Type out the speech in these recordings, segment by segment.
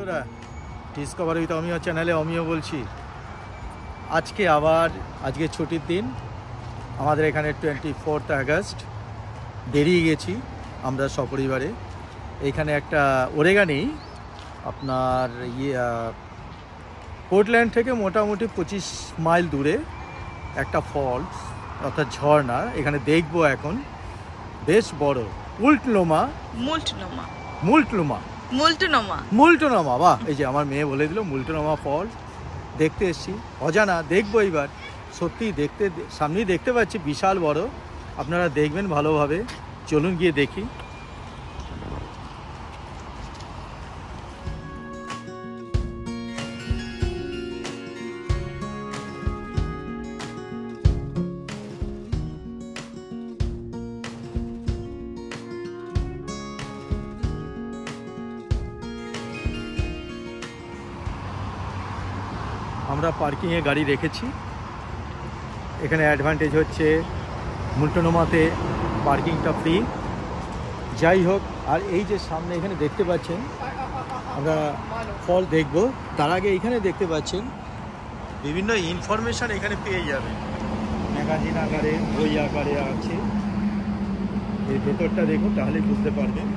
বন্ধুরা, discover with অমিয় চ্যানেলে অমিয় বলছি। আজকে ছুটির দিন, আমাদের এখানে 24 আগস্ট বেরিয়ে গেছি আমরা সপরিবারে। এইখানে একটা ওরেগানি আপনার পোর্টল্যান্ড থেকে মোটামুটি 25 মাইল দূরে একটা ফলস অর্থাৎ ঝর্ণা এখানে দেখবো। এখন বেশ বড় মুল্টনোমা বাহ, এই যে আমার মেয়ে বলে দিল মুল্টনোমা ফলস দেখতে এসেছি। অজানা দেখবো এইবার, সত্যি সামনেই দেখতে পাচ্ছি, বিশাল বড়। আপনারা দেখবেন ভালোভাবে, চলুন গিয়ে দেখি। আমরা পার্কিংয়ে গাড়ি রেখেছি। এখানে অ্যাডভান্টেজ হচ্ছে মুল্টনোমাতে পার্কিংটা ফ্রি। যাই হোক, আর এই যে সামনে এখানে দেখতে পাচ্ছেন আমরা ফল দেখব, তার আগে এখানে দেখতে পাচ্ছেন বিভিন্ন ইনফরমেশান এখানে পেয়ে যাবে। ম্যাগাজিন আকারে, বই আকারে আছে। এর ভেতরটা দেখুন, তাহলে বুঝতে পারবেন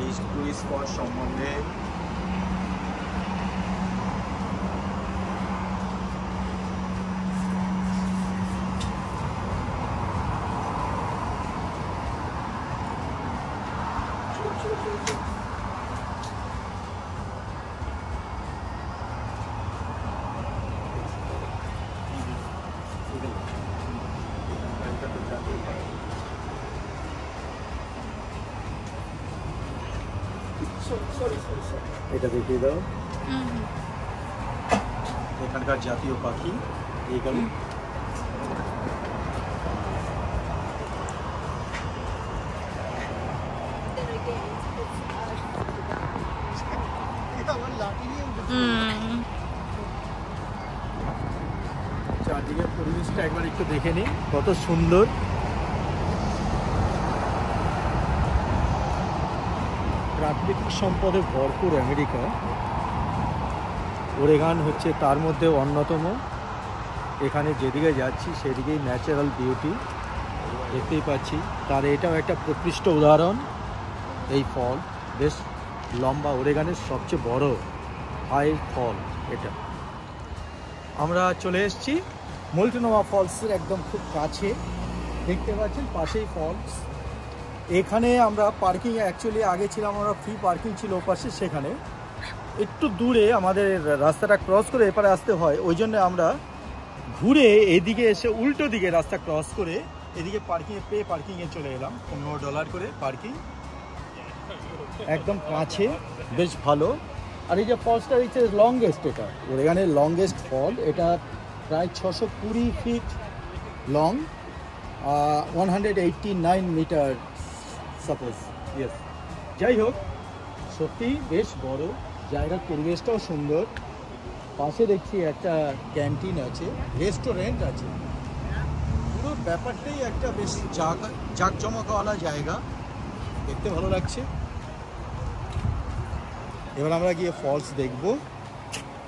এই টুরিস্ট স্পট সম্বন্ধে। এটা দেখিয়ে দাও, এখানকার জাতীয় পাখি এইগুলো। চারদিকের পরিবেশটা একবার একটু দেখে নিন, কত সুন্দর। প্রাকৃতিক সম্পদে ভরপুর আমেরিকা। ওরেগন হচ্ছে তার মধ্যে অন্যতম। এখানে যেদিকে যাচ্ছি সেদিকেই ন্যাচারাল বিউটি দেখতেই পাচ্ছি। তার এটাও একটা প্রকৃষ্ট উদাহরণ। এই ফল বেশ লম্বা, ওরেগনের সবচেয়ে বড় হাই ফল এটা। আমরা চলে এসেছি মুল্টনোমা ফলসের একদম খুব কাছে, দেখতে পাচ্ছেন পাশেই ফলস। এখানে আমরা পার্কিং, অ্যাকচুয়ালি আগে ছিলাম আমরা ফ্রি পার্কিং ছিল ওপাশে, সেখানে একটু দূরে আমাদের রাস্তাটা ক্রস করে এপারে আসতে হয়। ওই জন্য আমরা ঘুরে এদিকে এসে উল্টো দিকে রাস্তা ক্রস করে এদিকে পার্কিংয়ে চলে এলাম। $15 করে পার্কিং, একদম কাছে, বেশ ভালো। আর এই যে ফলসটা হচ্ছে লংগেস্ট, এটা ওরেগনের লংগেস্ট ফল। এটা প্রায় 620 feet long, 189 metre suppose. Yes, যাই হোক, সত্যি বেশ বড় জায়গার, পরিবেশটাও সুন্দর। পাশে দেখছি একটা ক্যান্টিন আছে, রেস্টুরেন্ট আছে। পুরো ব্যাপারটাই একটা বেশ জাঁকজমকওয়ালা জায়গা, দেখতে ভালো লাগছে। এবার আমরা গিয়ে ফলস দেখব,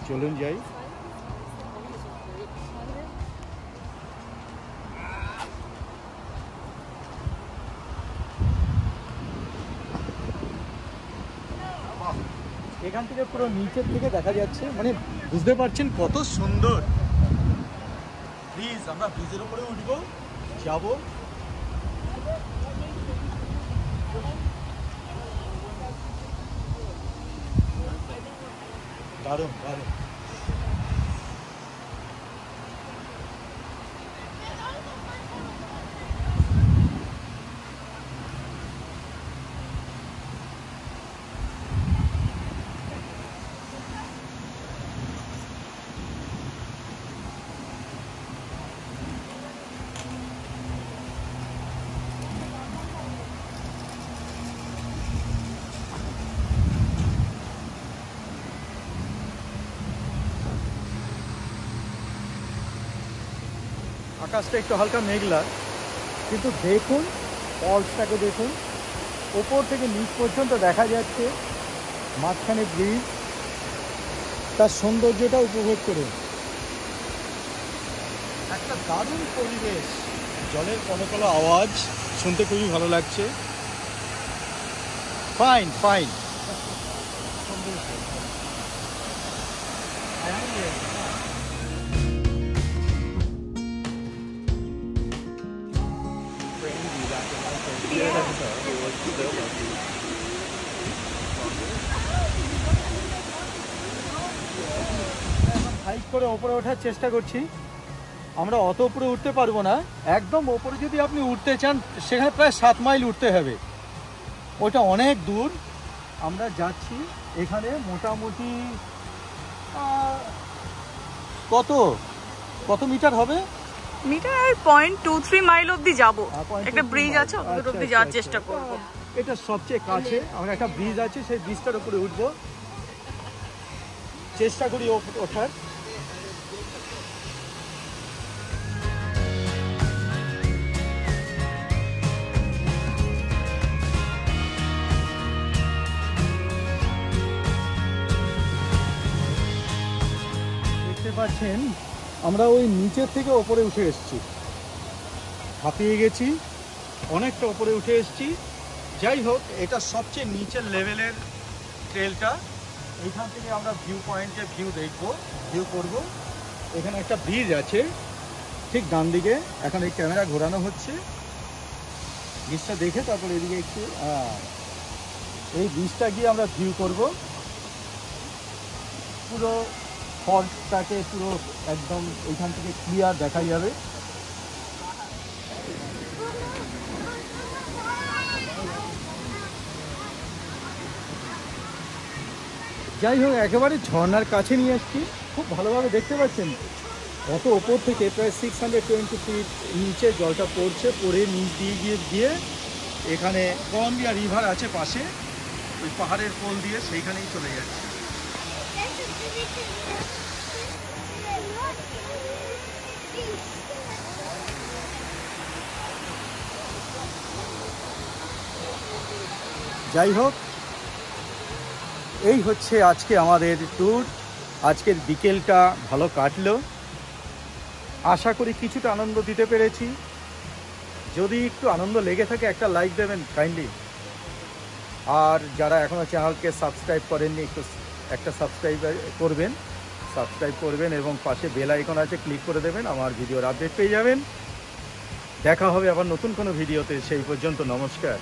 চলুন যাই। এখান থেকে পুরো নিচের থেকে দেখা যাচ্ছে, মানে বুঝতে পারছেন কত সুন্দর। ব্রিজ, আমরা ব্রিজের উপরে উঠবো, যাবো। দারুণ দারুণ। আকাশটা একটু হালকা মেঘলা, কিন্তু দেখুন ফলসটাকে দেখুন, ওপর থেকে নিচ পর্যন্ত দেখা যাচ্ছে, মাঝখানে ব্রিজ, তার সৌন্দর্যটা উপভোগ করে একটা দারুণ পরিবেশ। জলের কলকল আওয়াজ শুনতে খুবই ভালো লাগছে। Fine fine. হাইক করে ওপরে ওঠার চেষ্টা করছি। আমরা অত উপরে উঠতে পারবো না, একদম ওপরে যদি আপনি উঠতে চান সেখানে প্রায় 7 মাইল উঠতে হবে, ওটা অনেক দূর। আমরা যাচ্ছি এখানে মোটামুটি কত কত মিটার হবে? মিটার 0.23 মাইল অবধি যাবো। একটা ব্রিজ আছে, ওদের অবধি যাওয়ার চেষ্টা করবো। এটা সবচেয়ে কাছে, আমরা একটা ব্রিজ আছে, সেই ব্রিজটার উপরে উঠবো, চেষ্টা করি ওঠার। দেখতে পাচ্ছেন আমরা ওই নিচের থেকে ওপরে উঠে এসেছি, হাঁপিয়ে গেছি, অনেকটা ওপরে উঠে এসেছি। যাই হোক, এটা সবচেয়ে নিচের লেভেলের ট্রেলটা। এইখান থেকে আমরা ভিউ পয়েন্টে ভিউ করব। এখানে একটা ব্রিজ আছে ঠিক ডান দিকে, এখন এই ক্যামেরা ঘোরানো হচ্ছে, ব্রিজটা দেখে তারপর এদিকে একটু এই ব্রিজটা গিয়ে আমরা ভিউ করব। পুরো ফলসটাকে পুরো একদম এইখান থেকে ক্লিয়ার দেখা যাবে। যাই হোক, একেবারে ঝর্ণার কাছে নিয়ে আসছি, খুব ভালোভাবে দেখতে পাচ্ছেন। অত ওপর থেকে প্রায় 620 ফিট নিচে জলটা পড়ছে, পড়ে নিচ দিয়ে গিয়ে এখানে কলম্বিয়া রিভার আছে পাশে, ওই পাহাড়ের কোল দিয়ে সেইখানেই চলে যাচ্ছে। যাই হোক, এই হচ্ছে আজকে আমাদের ট্যুর। আজকের বিকেলটা ভালো কাটলো, আশা করি কিছুটা আনন্দ দিতে পেরেছি। যদি একটু আনন্দ লেগে থাকে একটা লাইক দেবেন কাইন্ডলি, আর যারা এখনও চ্যানেলকে সাবস্ক্রাইব করেননি একটু একটা সাবস্ক্রাইব করবেন এবং পাশে বেল আইকন আছে, ক্লিক করে দেবেন, আমার ভিডিওর আপডেট পেয়ে যাবেন। দেখা হবে আবার নতুন কোনো ভিডিওতে, সেই পর্যন্ত নমস্কার।